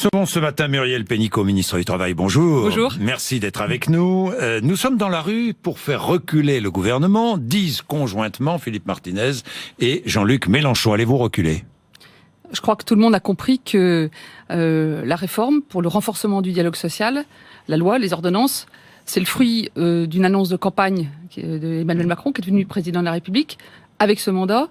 recevons ce matin Muriel Pénicaud, ministre du Travail. Bonjour. Bonjour. Merci d'être avec nous. Nous sommes dans la rue pour faire reculer le gouvernement, disent conjointement Philippe Martinez et Jean-Luc Mélenchon. Allez-vous reculer ? Je crois que tout le monde a compris que la réforme pour le renforcement du dialogue social, la loi, les ordonnances, c'est le fruit d'une annonce de campagne d'Emmanuel Macron, qui est devenu président de la République, avec ce mandat,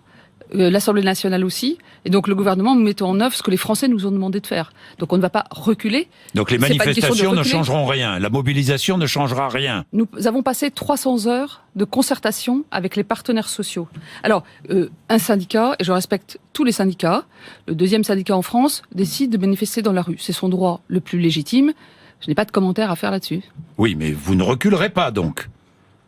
l'Assemblée nationale aussi, et donc le gouvernement nous mettait en œuvre ce que les Français nous ont demandé de faire. Donc on ne va pas reculer. Donc les manifestations ne changeront rien, la mobilisation ne changera rien. Nous avons passé 300 heures de concertation avec les partenaires sociaux. Alors, un syndicat, et je respecte tous les syndicats, le deuxième syndicat en France, décide de manifester dans la rue. C'est son droit le plus légitime. Je n'ai pas de commentaire à faire là-dessus. Oui, mais vous ne reculerez pas donc.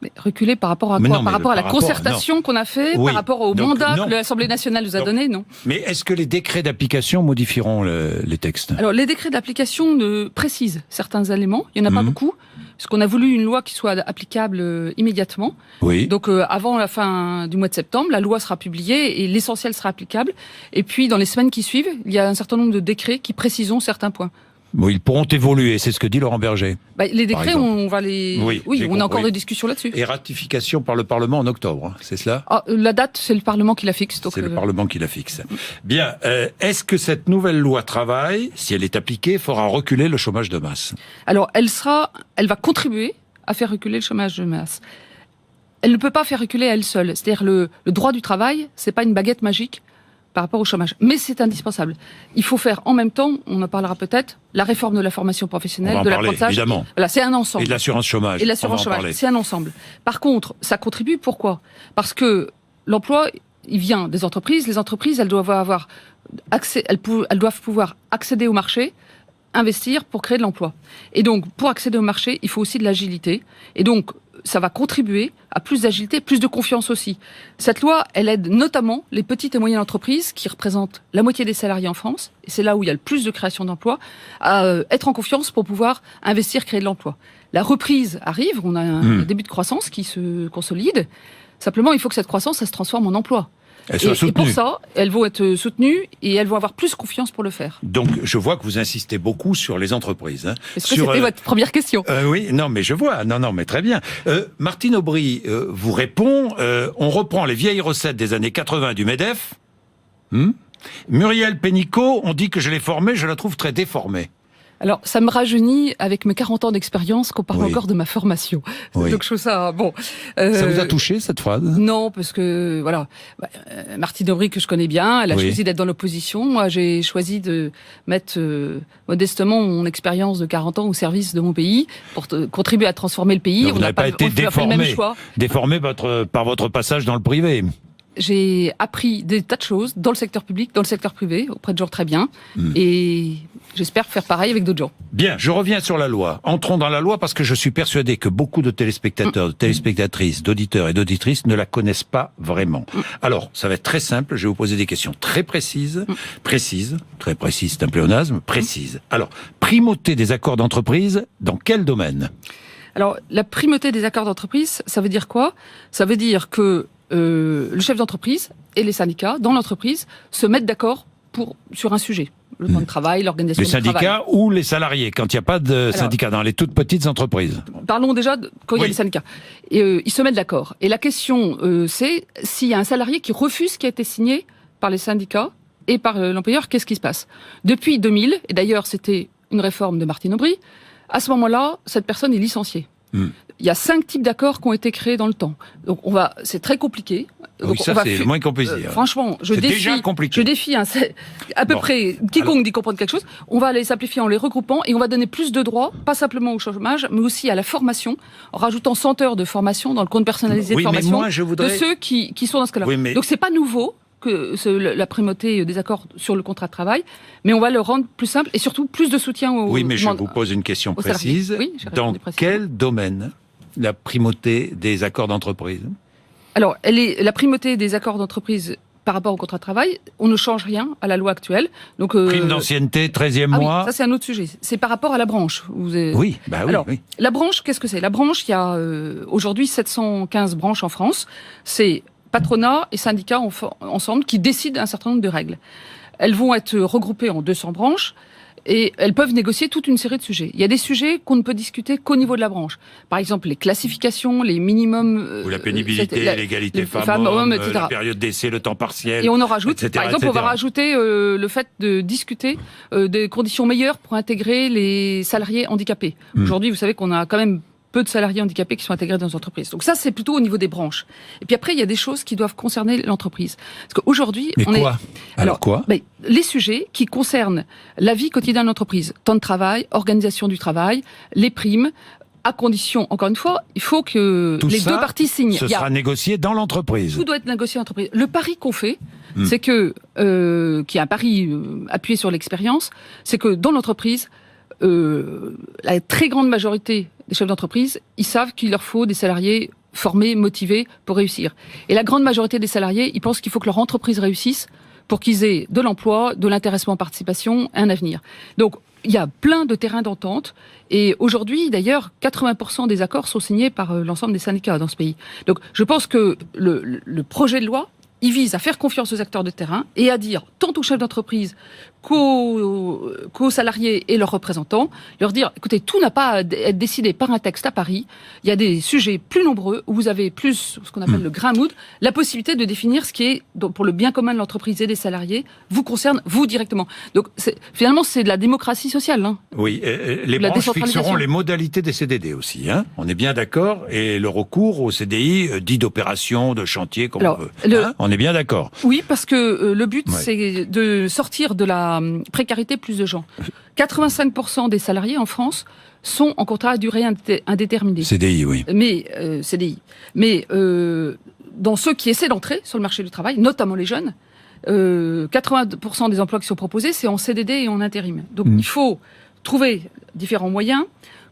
Mais reculer par rapport à quoi? Par rapport à la concertation qu'on a fait, par rapport au mandat que l'Assemblée nationale nous a donné, non. Mais est-ce que les décrets d'application modifieront les textes? Alors, les décrets d'application précisent certains éléments. Il n'y en a pas beaucoup. Parce qu'on a voulu une loi qui soit applicable immédiatement. Oui. Donc, avant la fin du mois de septembre, la loi sera publiée et l'essentiel sera applicable. Et puis, dans les semaines qui suivent, il y a un certain nombre de décrets qui préciseront certains points. Bon, ils pourront évoluer, c'est ce que dit Laurent Berger. Les décrets, on va les... Oui, on a encore des discussions là-dessus. Et ratification par le Parlement en octobre, c'est cela? La date, c'est le Parlement qui la fixe. C'est le Parlement qui la fixe. Bien, est-ce que cette nouvelle loi travail, si elle est appliquée, fera reculer le chômage de masse? Alors, elle va contribuer à faire reculer le chômage de masse. Elle ne peut pas faire reculer à elle seule. C'est-à-dire, le droit du travail, c'est pas une baguette magique par rapport au chômage. Mais c'est indispensable. Il faut faire en même temps, on en parlera peut-être, la réforme de la formation professionnelle, de l'apprentissage. Évidemment. Voilà, c'est un ensemble. Et de l'assurance chômage. Et l'assurance chômage, c'est un ensemble. Par contre, ça contribue, pourquoi? Parce que l'emploi, il vient des entreprises. Les entreprises, elles doivent avoir accès, elles doivent pouvoir accéder au marché, investir pour créer de l'emploi. Et donc, pour accéder au marché, il faut aussi de l'agilité. Et donc, ça va contribuer à plus d'agilité, plus de confiance aussi. Cette loi, elle aide notamment les petites et moyennes entreprises qui représentent la moitié des salariés en France, et c'est là où il y a le plus de création d'emplois, à être en confiance pour pouvoir investir, créer de l'emploi. La reprise arrive, on a un début de croissance qui se consolide. Simplement, il faut que cette croissance, elle se transforme en emploi. Et pour ça, elles vont être soutenues et elles vont avoir plus confiance pour le faire. Donc, je vois que vous insistez beaucoup sur les entreprises. Est-ce que c'était votre première question? Oui, non, mais je vois. Non, mais très bien. Martine Aubry vous répond, on reprend les vieilles recettes des années 80 du MEDEF. Muriel Pénicaud, on dit que je l'ai formée, je la trouve très déformée. Alors, ça me rajeunit avec mes 40 ans d'expérience qu'on parle encore de ma formation. Donc, je trouve ça, bon. Ça vous a touché, cette phrase? Non, parce que, voilà. Martine Aubry, que je connais bien, elle a choisi d'être dans l'opposition. Moi, j'ai choisi de mettre modestement mon expérience de 40 ans au service de mon pays pour contribuer à transformer le pays. Donc, vous n'avez pas été déformé par votre passage dans le privé? J'ai appris des tas de choses dans le secteur public, dans le secteur privé, auprès de gens très bien. Et j'espère faire pareil avec d'autres gens. Bien, je reviens sur la loi. Entrons dans la loi parce que je suis persuadé que beaucoup de téléspectateurs, de téléspectatrices, d'auditeurs et d'auditrices ne la connaissent pas vraiment. Alors, ça va être très simple. Je vais vous poser des questions très précises. Très précises, c'est un pléonasme. Précises. Alors, primauté des accords d'entreprise, dans quel domaine? Alors, la primauté des accords d'entreprise, ça veut dire quoi? Ça veut dire que le chef d'entreprise et les syndicats dans l'entreprise se mettent d'accord sur un sujet. Le temps de travail, l'organisation du travail. Les syndicats ou les salariés, quand il n'y a pas de syndicats dans les toutes petites entreprises? Parlons déjà quand il y a les syndicats. Et, ils se mettent d'accord. Et la question, c'est s'il y a un salarié qui refuse ce qui a été signé par les syndicats et par l'employeur, qu'est-ce qui se passe? Depuis 2000, et d'ailleurs c'était une réforme de Martine Aubry, à ce moment-là, cette personne est licenciée. Il y a 5 types d'accords qui ont été créés dans le temps. Donc c'est très compliqué. Donc ça, c'est le moins qu'on puisse dire. Franchement, je défie à peu près quiconque d'y comprendre quelque chose. On va les simplifier en les regroupant et on va donner plus de droits, pas simplement au chômage, mais aussi à la formation, en rajoutant 100 heures de formation dans le compte personnalisé de formation de ceux qui sont dans ce cas-là. Donc c'est pas nouveau que la primauté des accords sur le contrat de travail, mais on va le rendre plus simple et surtout plus de soutien aux... Oui, mais je vous pose une question précise. Dans quel domaine la primauté des accords d'entreprise? Alors, la primauté des accords d'entreprise par rapport au contrat de travail, on ne change rien à la loi actuelle. Donc, prime d'ancienneté, 13e mois. Oui, ça c'est un autre sujet. C'est par rapport à la branche. Oui. Alors, la branche, qu'est-ce que c'est? La branche, il y a aujourd'hui 715 branches en France. C'est patronat et syndicats ensemble qui décident un certain nombre de règles. Elles vont être regroupées en 200 branches et elles peuvent négocier toute une série de sujets. Il y a des sujets qu'on ne peut discuter qu'au niveau de la branche. Par exemple, les classifications, les minimums... ou la pénibilité, l'égalité femmes-hommes, la période d'essai, le temps partiel, et on en rajoute, etc., par exemple, etc. on va rajouter le fait de discuter des conditions meilleures pour intégrer les salariés handicapés. Aujourd'hui, vous savez qu'on a quand même peu de salariés handicapés qui sont intégrés dans les entreprises. Donc ça, c'est plutôt au niveau des branches. Et puis après, il y a des choses qui doivent concerner l'entreprise. Parce qu'aujourd'hui, Alors quoi ? Les sujets qui concernent la vie quotidienne de l'entreprise, temps de travail, organisation du travail, les primes, à condition, encore une fois, il faut que tout les deux parties signent. Ce sera négocié dans l'entreprise. Tout doit être négocié en entreprise. Le pari qu'on fait, c'est que, qui est un pari appuyé sur l'expérience, c'est que dans l'entreprise, la très grande majorité des chefs d'entreprise, ils savent qu'il leur faut des salariés formés, motivés pour réussir. Et la grande majorité des salariés, ils pensent qu'il faut que leur entreprise réussisse pour qu'ils aient de l'emploi, de l'intéressement en participation, un avenir. Donc, il y a plein de terrains d'entente. Et aujourd'hui, d'ailleurs, 80% des accords sont signés par l'ensemble des syndicats dans ce pays. Donc, je pense que le projet de loi, il vise à faire confiance aux acteurs de terrain et à dire, tant aux chefs d'entreprise qu'aux salariés et leurs représentants, leur dire, écoutez, tout n'a pas à être décidé par un texte à Paris. Il y a des sujets plus nombreux où vous avez plus ce qu'on appelle le grain mood, la possibilité de définir ce qui est, pour le bien commun de l'entreprise et des salariés, vous concerne, vous directement. Donc, finalement, c'est de la démocratie sociale. Hein. Oui, les branches fixeront les modalités des CDD aussi. Hein, on est bien d'accord. Et le recours au CDI, dit d'opération, de chantier, comme on veut. On est bien d'accord. Oui, parce que le but, c'est de sortir de la précarité plus de gens. 85% des salariés en France sont en contrat à durée indéterminée. CDI, oui. Mais CDI. Mais dans ceux qui essaient d'entrer sur le marché du travail, notamment les jeunes, 80% des emplois qui sont proposés, c'est en CDD et en intérim. Donc il faut trouver différents moyens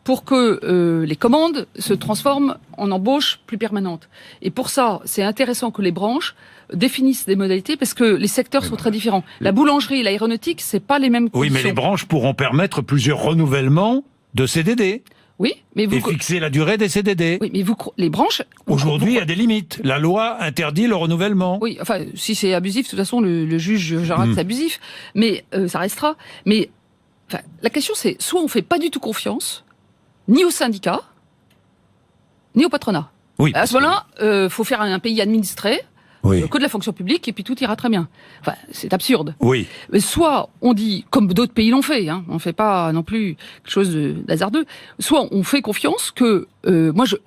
pour que les commandes se transforment en embauches plus permanentes. Et pour ça, c'est intéressant que les branches définissent des modalités parce que les secteurs sont très différents. La boulangerie et l'aéronautique, c'est pas les mêmes conditions. Oui, mais les branches pourront permettre plusieurs renouvellements de CDD. Oui, mais vous... Et fixer la durée des CDD. Oui, mais les branches... Aujourd'hui, il y a des limites. La loi interdit le renouvellement. Oui, enfin, si c'est abusif, de toute façon, le juge jugera que c'est abusif. Mais ça restera. Mais la question, c'est soit on fait pas du tout confiance, ni aux syndicats, ni au patronat. Oui, à ce moment-là, faut faire un pays administré, oui, que de la fonction publique, et puis tout ira très bien. Enfin, c'est absurde. Oui. Soit on dit, comme d'autres pays l'ont fait, hein, on ne fait pas non plus quelque chose d'hasardeux, soit on fait confiance que...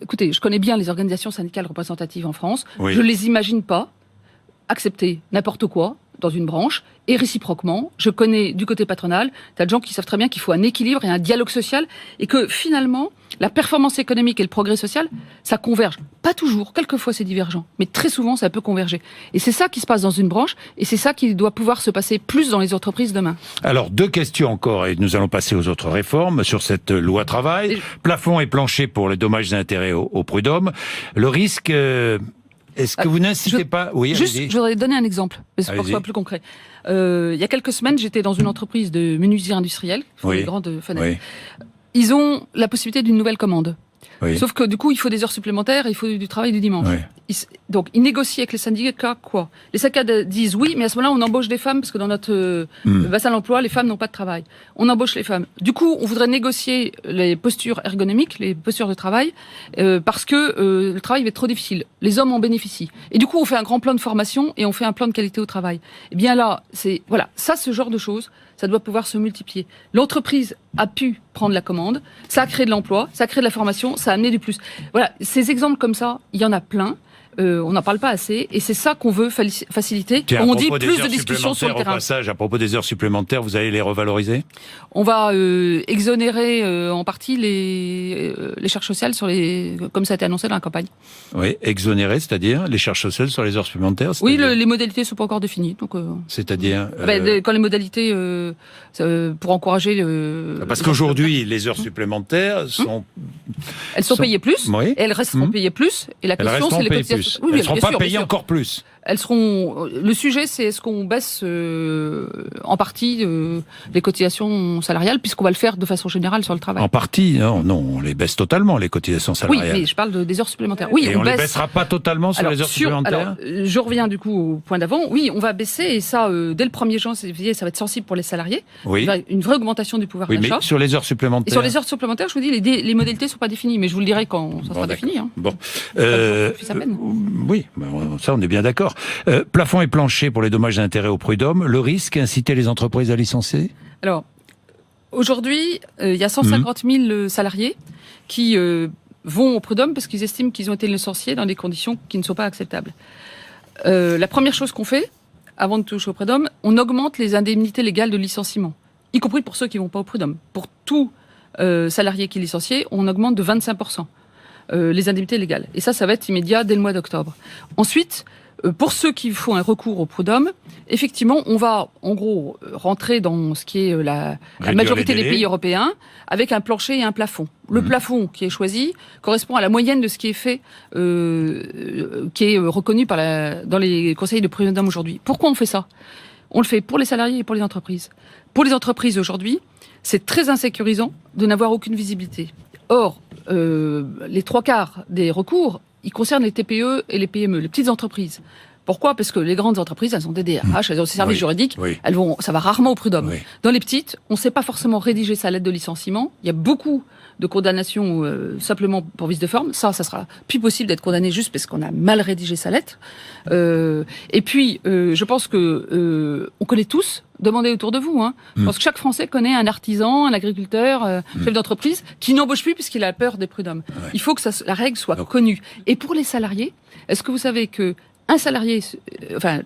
écoutez, je connais bien les organisations syndicales représentatives en France, je ne les imagine pas accepter n'importe quoi dans une branche, et réciproquement, je connais du côté patronal, t'as des gens qui savent très bien qu'il faut un équilibre et un dialogue social, et que finalement, la performance économique et le progrès social, ça converge. Pas toujours, quelquefois c'est divergent, mais très souvent ça peut converger. Et c'est ça qui se passe dans une branche, et c'est ça qui doit pouvoir se passer plus dans les entreprises demain. Alors, 2 questions encore, et nous allons passer aux autres réformes sur cette loi travail. Plafond et plancher pour les dommages et intérêts au prud'homme. Le risque... Est-ce que vous n'incitez pas... Oui, juste, je voudrais donner un exemple, pour que ce soit plus concret. Il y a quelques semaines, j'étais dans une entreprise de menuiserie industrielle, qui font des grandes fenêtres. Oui. Ils ont la possibilité d'une nouvelle commande. Oui. Sauf que du coup, il faut des heures supplémentaires, il faut du travail du dimanche. Oui. Donc, ils négocient avec les syndicats quoi ? Les syndicats disent oui, mais à ce moment-là, on embauche des femmes, parce que dans notre bassin d'emploi, les femmes n'ont pas de travail. On embauche les femmes. Du coup, on voudrait négocier les postures ergonomiques, les postures de travail, parce que le travail va être trop difficile. Les hommes en bénéficient. Et du coup, on fait un grand plan de formation et on fait un plan de qualité au travail. Et bien là, ce genre de choses, ça doit pouvoir se multiplier. L'entreprise a pu prendre la commande, ça a créé de l'emploi, ça a créé de la formation, ça a amené du plus. Voilà, ces exemples comme ça, il y en a plein. On n'en parle pas assez, et c'est ça qu'on veut faciliter. Tiens, on dit plus de discussions sur le terrain. Au passage, à propos des heures supplémentaires, vous allez les revaloriser ? On va exonérer en partie les charges sociales comme ça a été annoncé dans la campagne. Oui, exonérer, c'est-à-dire les charges sociales sur les heures supplémentaires ? Oui, les modalités ne sont pas encore définies. Donc, c'est-à-dire quand les modalités pour encourager parce qu'aujourd'hui, les heures supplémentaires sont... Elles sont payées plus, et elles resteront payées plus, et la question c'est les cotisations. Elles ne seront pas payées encore plus. elles seront. Le sujet, c'est est-ce qu'on baisse en partie les cotisations salariales, puisqu'on va le faire de façon générale sur le travail. En partie, non, on les baisse totalement, les cotisations salariales. Oui, mais je parle des heures supplémentaires. Oui, et on les baissera pas totalement sur les heures supplémentaires. Je reviens du coup au point d'avant. Oui, on va baisser, et ça, dès le 1er janvier, ça va être sensible pour les salariés. Oui. Il va y avoir une vraie augmentation du pouvoir d'achat. Mais sur les heures supplémentaires. Et sur les heures supplémentaires, je vous dis, les modalités sont pas définies, mais je vous le dirai quand ça sera défini. Hein. Bon. Oui, ça, on est bien d'accord. Plafond et plancher pour les dommages et intérêts au prud'homme. Le risque, inciter les entreprises à licencier? Alors, aujourd'hui, il y a 150 000 salariés qui vont au prud'homme parce qu'ils estiment qu'ils ont été licenciés dans des conditions qui ne sont pas acceptables. La première chose qu'on fait, avant de toucher au prud'homme, on augmente les indemnités légales de licenciement, y compris pour ceux qui ne vont pas au prud'homme. Pour tout salarié qui est licencié, on augmente de 25% les indemnités légales. Et ça va être immédiat dès le mois d'octobre. Ensuite, pour ceux qui font un recours au prud'homme, effectivement, on va en gros rentrer dans ce qui est la majorité des pays européens avec un plancher et un plafond. Le plafond qui est choisi correspond à la moyenne de ce qui est fait, qui est reconnu dans les conseils de prud'homme aujourd'hui. Pourquoi on fait ça? On le fait pour les salariés et pour les entreprises. Pour les entreprises aujourd'hui, c'est très insécurisant de n'avoir aucune visibilité. Or, les 3/4 des recours, ils concernent les TPE et les PME, les petites entreprises. Pourquoi? Parce que les grandes entreprises, elles ont des DRH, elles ont des services juridiques, ça va rarement au prud'homme. Oui. Dans les petites, on ne sait pas forcément rédiger sa lettre de licenciement. Il y a beaucoup de condamnations simplement pour vice de forme. Ça sera plus possible d'être condamné juste parce qu'on a mal rédigé sa lettre. Et puis, je pense que on connaît tous, demandez autour de vous. Je pense que chaque Français connaît un artisan, un agriculteur, chef d'entreprise, qui n'embauche plus puisqu'il a peur des prud'hommes. Ouais. Il faut que la règle soit connue. Et pour les salariés, est-ce que vous savez que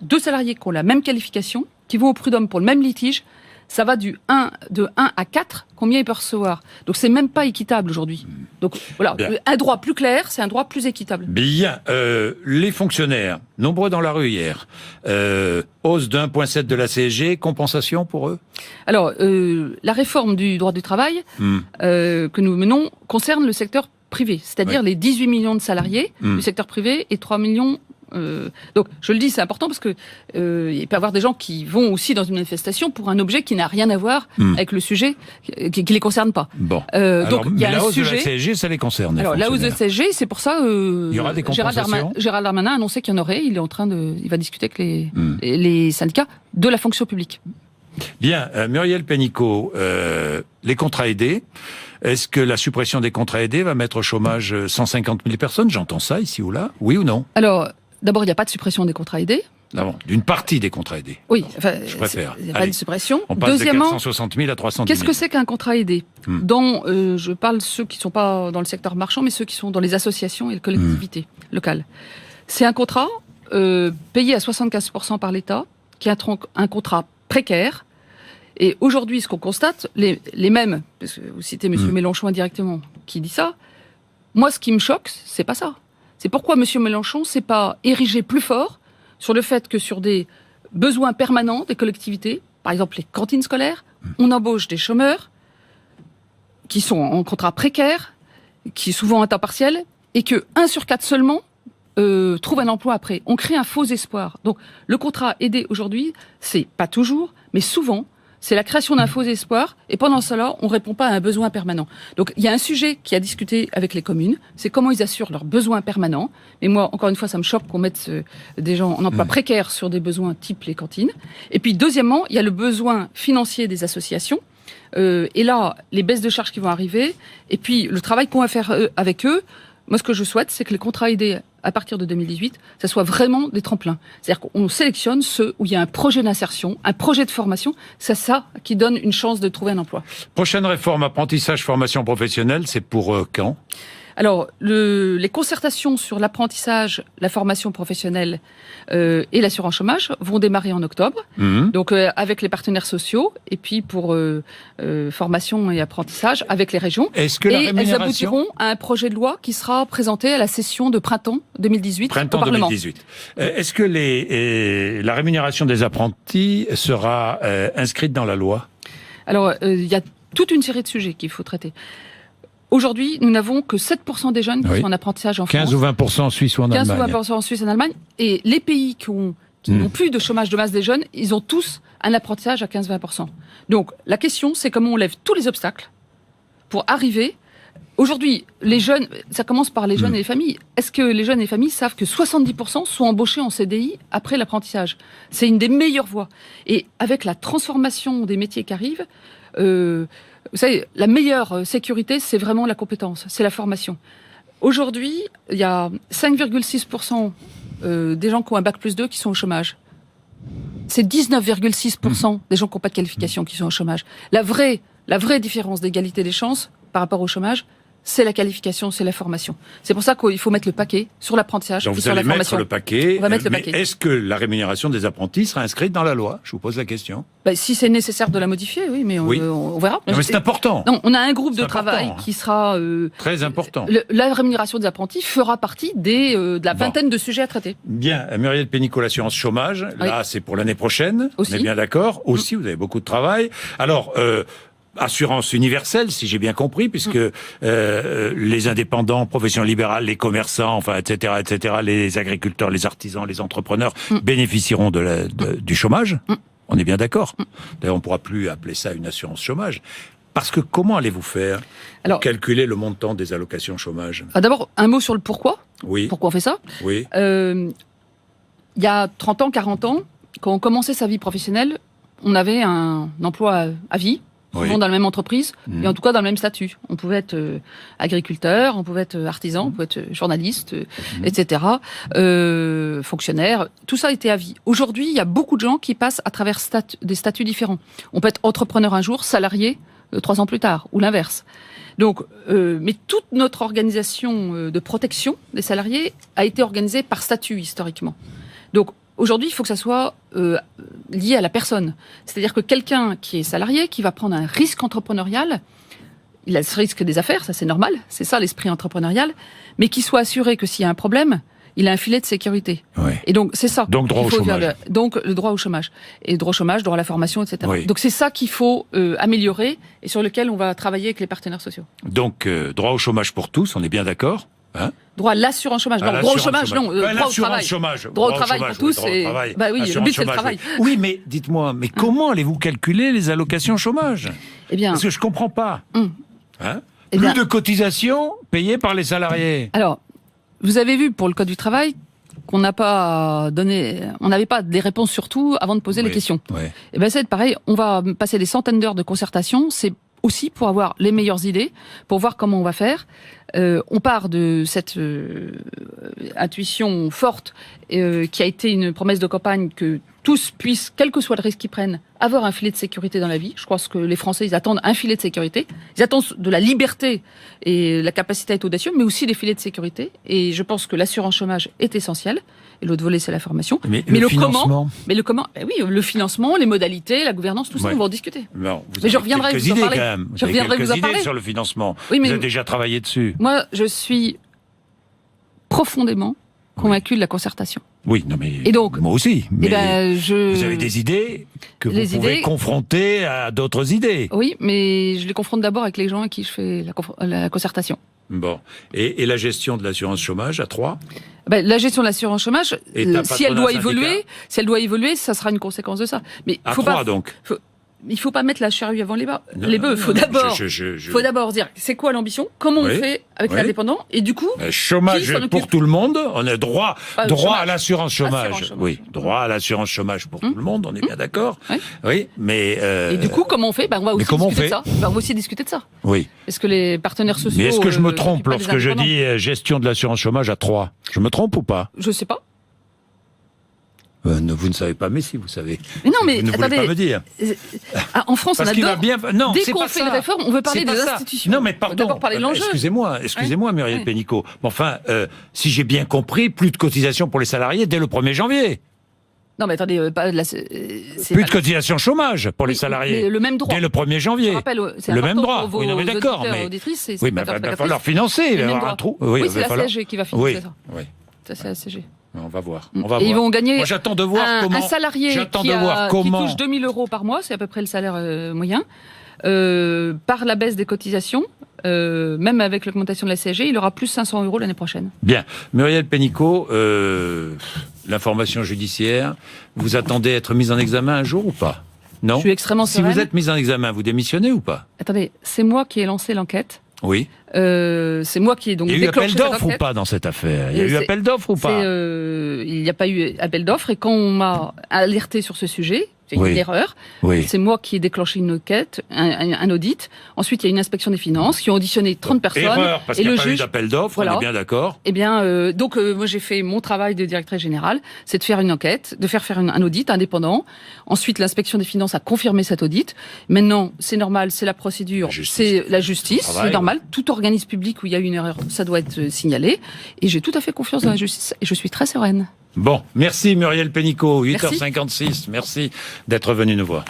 deux salariés qui ont la même qualification, qui vont au prud'homme pour le même litige, ça va de 1 à 4, combien ils peuvent recevoir. Donc c'est même pas équitable aujourd'hui. Donc voilà, un droit plus clair, c'est un droit plus équitable. Bien, les fonctionnaires, nombreux dans la rue hier, hausse de 1,7 de la CSG, compensation pour eux? Alors, la réforme du droit du travail que nous menons concerne le secteur privé, c'est-à-dire les 18 millions de salariés du secteur privé et 3 millions... donc, je le dis, c'est important parce que il peut y avoir des gens qui vont aussi dans une manifestation pour un objet qui n'a rien à voir avec le sujet, qui les concerne pas. Bon. Donc, il y a la un hausse sujet. De la CSG, ça les concerne. Alors, la hausse de la CSG, c'est pour ça. Il y aura des compensations. Gérald Darmanin a annoncé qu'il y en aurait. Il va discuter avec les syndicats de la fonction publique. Bien, Muriel Pénicaud, les contrats aidés. Est-ce que la suppression des contrats aidés va mettre au chômage 150 000 personnes? J'entends ça ici ou là. Oui ou non? Alors. D'abord, il n'y a pas de suppression des contrats aidés. Ah bon, d'une partie des contrats aidés. Oui, je préfère. Il n'y a pas de suppression. On passe de 460 000 à 310 000. Qu'est-ce que c'est qu'un contrat aidé? Je parle ceux qui ne sont pas dans le secteur marchand, mais ceux qui sont dans les associations et les collectivités locales. C'est un contrat payé à 75% par l'État, qui est un contrat précaire. Et aujourd'hui, ce qu'on constate, les mêmes, parce que vous citez M. Mélenchon indirectement, qui dit ça, moi, ce qui me choque, c'est pas ça. C'est pourquoi M. Mélenchon s'est pas érigé plus fort sur le fait que sur des besoins permanents des collectivités, par exemple les cantines scolaires, on embauche des chômeurs qui sont en contrat précaire, qui est souvent à temps partiel, et que 1 sur 4 seulement trouve un emploi après. On crée un faux espoir. Donc le contrat aidé aujourd'hui, c'est pas toujours, mais souvent, c'est la création d'un faux espoir, et pendant cela, on ne répond pas à un besoin permanent. Donc, il y a un sujet qui a discuté avec les communes, c'est comment ils assurent leurs besoins permanents. Et moi, encore une fois, ça me choque qu'on mette des gens en emploi précaire sur des besoins type les cantines. Et puis, deuxièmement, il y a le besoin financier des associations. Et là, les baisses de charges qui vont arriver, et puis le travail qu'on va faire avec eux. Moi, ce que je souhaite, c'est que les contrats aidés, à partir de 2018, ça soit vraiment des tremplins. C'est-à-dire qu'on sélectionne ceux où il y a un projet d'insertion, un projet de formation. C'est ça qui donne une chance de trouver un emploi. Prochaine réforme, apprentissage, formation professionnelle, c'est pour quand? Alors, les concertations sur l'apprentissage, la formation professionnelle et l'assurance chômage vont démarrer en octobre. Donc, avec les partenaires sociaux, et puis pour formation et apprentissage avec les régions. Est-ce que la rémunération... elles aboutiront à un projet de loi qui sera présenté à la session de printemps 2018 au Parlement. 2018. Est-ce que la rémunération des apprentis sera inscrite dans la loi? Alors, il y a toute une série de sujets qu'il faut traiter. Aujourd'hui, nous n'avons que 7% des jeunes qui sont en apprentissage en France. 15 ou 20% en Suisse ou en Allemagne. 15 ou 20% en Suisse et en Allemagne. Et les pays qui n'ont plus de chômage de masse des jeunes, ils ont tous un apprentissage à 15-20%. Donc, la question, c'est comment on lève tous les obstacles pour arriver. Aujourd'hui, les jeunes, ça commence par les jeunes et les familles. Est-ce que les jeunes et les familles savent que 70% sont embauchés en CDI après l'apprentissage? C'est une des meilleures voies. Et avec la transformation des métiers qui arrivent, vous savez, la meilleure sécurité, c'est vraiment la compétence, c'est la formation. Aujourd'hui, il y a 5,6% des gens qui ont un bac+2 qui sont au chômage. C'est 19,6% des gens qui n'ont pas de qualification qui sont au chômage. La vraie différence d'égalité des chances par rapport au chômage, c'est la qualification, c'est la formation. C'est pour ça qu'il faut mettre le paquet sur l'apprentissage et sur la formation. Mettre le paquet. On va mettre le mais paquet. Est-ce que la rémunération des apprentis sera inscrite dans la loi? Je vous pose la question. Si c'est nécessaire de la modifier, oui, mais on verra. Non, mais c'est important. Non, on a un groupe de travail qui sera très important. La rémunération des apprentis fera partie de la vingtaine de sujets à traiter. Bien, Muriel Pénicaud, l'assurance chômage, là c'est pour l'année prochaine. Aussi. On est bien d'accord. Aussi, vous avez beaucoup de travail. Alors. Assurance universelle, si j'ai bien compris, puisque les indépendants, professions libérales, les commerçants, enfin, etc., les agriculteurs, les artisans, les entrepreneurs bénéficieront du chômage. On est bien d'accord. D'ailleurs, on ne pourra plus appeler ça une assurance chômage. Parce que comment allez-vous faire pour calculer le montant des allocations chômage? D'abord, un mot sur le pourquoi. Oui. Pourquoi on fait ça? Oui. Il y a 30 ans, 40 ans, quand on commençait sa vie professionnelle, on avait un emploi à vie. Souvent dans la même entreprise, et en tout cas dans le même statut. On pouvait être agriculteur, on pouvait être artisan, on pouvait être journaliste, etc., fonctionnaire. Tout ça était à vie. Aujourd'hui, il y a beaucoup de gens qui passent à travers des statuts différents. On peut être entrepreneur un jour, salarié 3 ans plus tard, ou l'inverse. Donc, mais toute notre organisation de protection des salariés a été organisée par statut historiquement. Donc, aujourd'hui, il faut que ça soit lié à la personne. C'est-à-dire que quelqu'un qui est salarié, qui va prendre un risque entrepreneurial, il a ce risque des affaires, ça c'est normal, c'est ça l'esprit entrepreneurial, mais qu'il soit assuré que s'il y a un problème, il a un filet de sécurité. Ouais. Et donc c'est ça. Donc droit au chômage. Donc le droit au chômage. Et droit au chômage, droit à la formation, etc. Oui. Donc c'est ça qu'il faut améliorer et sur lequel on va travailler avec les partenaires sociaux. Donc droit au chômage pour tous, on est bien d'accord? Droit à l'assurance chômage. Non, droit au chômage, non. Droit au travail. Droit au travail pour tous. Oui, le but c'est le travail. Oui, mais dites-moi, comment allez-vous calculer les allocations chômage? Eh bien, parce que je comprends pas. Eh Plus de cotisations payées par les salariés. Alors, vous avez vu pour le Code du travail qu'on n'a pas donné, on n'avait pas des réponses sur tout avant de poser les questions. Ouais. Et ben c'est pareil. On va passer des centaines d'heures de concertation. C'est aussi pour avoir les meilleures idées, pour voir comment on va faire. On part de cette intuition forte qui a été une promesse de campagne que tous puissent, quel que soit le risque qu'ils prennent, avoir un filet de sécurité dans la vie. Je crois que les Français, ils attendent un filet de sécurité. Ils attendent de la liberté et la capacité à être audacieux, mais aussi des filets de sécurité. Et je pense que l'assurance chômage est essentielle. Et l'autre volet, c'est la formation. Mais le financement. Oui, le financement, les modalités, la gouvernance, tout ça, on va en discuter. Non, mais je reviendrai vous en parler. Quand même. Je reviendrai vous en parler sur le financement. Oui, mais vous avez déjà travaillé dessus. Moi, je suis profondément convaincu de la concertation. Oui, non mais et donc, moi aussi. Mais vous avez des idées que vous pouvez confronter à d'autres idées. Oui, mais je les confronte d'abord avec les gens à qui je fais la concertation. Bon. Et la gestion de l'assurance chômage à 3 ? La gestion de l'assurance chômage, si elle doit évoluer, ça sera une conséquence de ça. Mais à 3 donc. Il faut pas mettre la charrue avant les bœufs. Il faut d'abord dire c'est quoi l'ambition, comment on fait avec l'indépendant, et du coup chômage pour tout le monde. On a droit à l'assurance chômage. Oui, droit à l'assurance chômage pour tout le monde. On est bien d'accord. Oui, mais et du coup comment on fait? On va aussi discuter de ça. On va aussi discuter de ça. Oui. Est-ce que les partenaires sociaux? Mais est-ce que je me trompe lorsque je dis gestion de l'assurance chômage à 3 ? Je me trompe ou pas ? Je sais pas. Vous ne savez pas, mais si vous savez. Mais non, mais vous ne attendez. Voulez pas me dire. En France, on adore. Non, dès qu'on fait une réforme, on veut parler des institutions. Non, mais pardon. D'abord parler de l'enjeu. Excusez-moi, Muriel Pénicaud. Enfin, si j'ai bien compris, plus de cotisations pour les salariés dès le 1er janvier. Non, mais attendez, plus de cotisation chômage pour les salariés. Le même droit. Dès le 1er janvier. Je rappelle, c'est le même droit. Oui, non, mais d'accord. Mais auditrices, oui, mais il va falloir financer. Il va y avoir un trou. Oui, c'est la CSG qui va financer ça. Oui. Ça, c'est la CSG. On va voir. Et ils vont gagner. Moi, j'attends de voir comment. Un salarié qui touche 2 000 € par mois, c'est à peu près le salaire moyen, par la baisse des cotisations, même avec l'augmentation de la CSG, il aura plus 500 € l'année prochaine. Bien. Muriel Pénicaud, l'information judiciaire, vous attendez être mise en examen un jour ou pas? Non. Je suis extrêmement Si sereine. vous êtes mise en examen, vous démissionnez ou pas? Attendez, c'est moi qui ai lancé l'enquête. Oui. C'est moi qui ai donc Il y a eu déclenché appel cette d'offres ou enquête. pas dans cette affaire? Il y a eu C'est- appel d'offres ou pas? Il n'y a pas eu appel d'offres et quand on m'a alerté sur ce sujet, c'est Oui. une erreur. Oui. C'est moi qui ai déclenché une enquête, un audit. Ensuite, il y a une inspection des finances qui ont auditionné 30 personnes. Erreur, parce et qu'il n'y le a pas eu juge. d'appel d'offres, Voilà. on est bien d'accord. Eh bien, donc moi j'ai fait mon travail de directrice générale, c'est de faire une enquête, de faire un audit indépendant. Ensuite, l'inspection des finances a confirmé cet audit. Maintenant, c'est normal, c'est la procédure, La justice. c'est la justice, Travail. c'est normal. Tout organisme public où il y a une erreur, ça doit être signalé. Et j'ai tout à fait confiance dans la justice et je suis très sereine. Bon, merci Muriel Pénicaud, Merci. 8h56, merci d'être venu nous voir.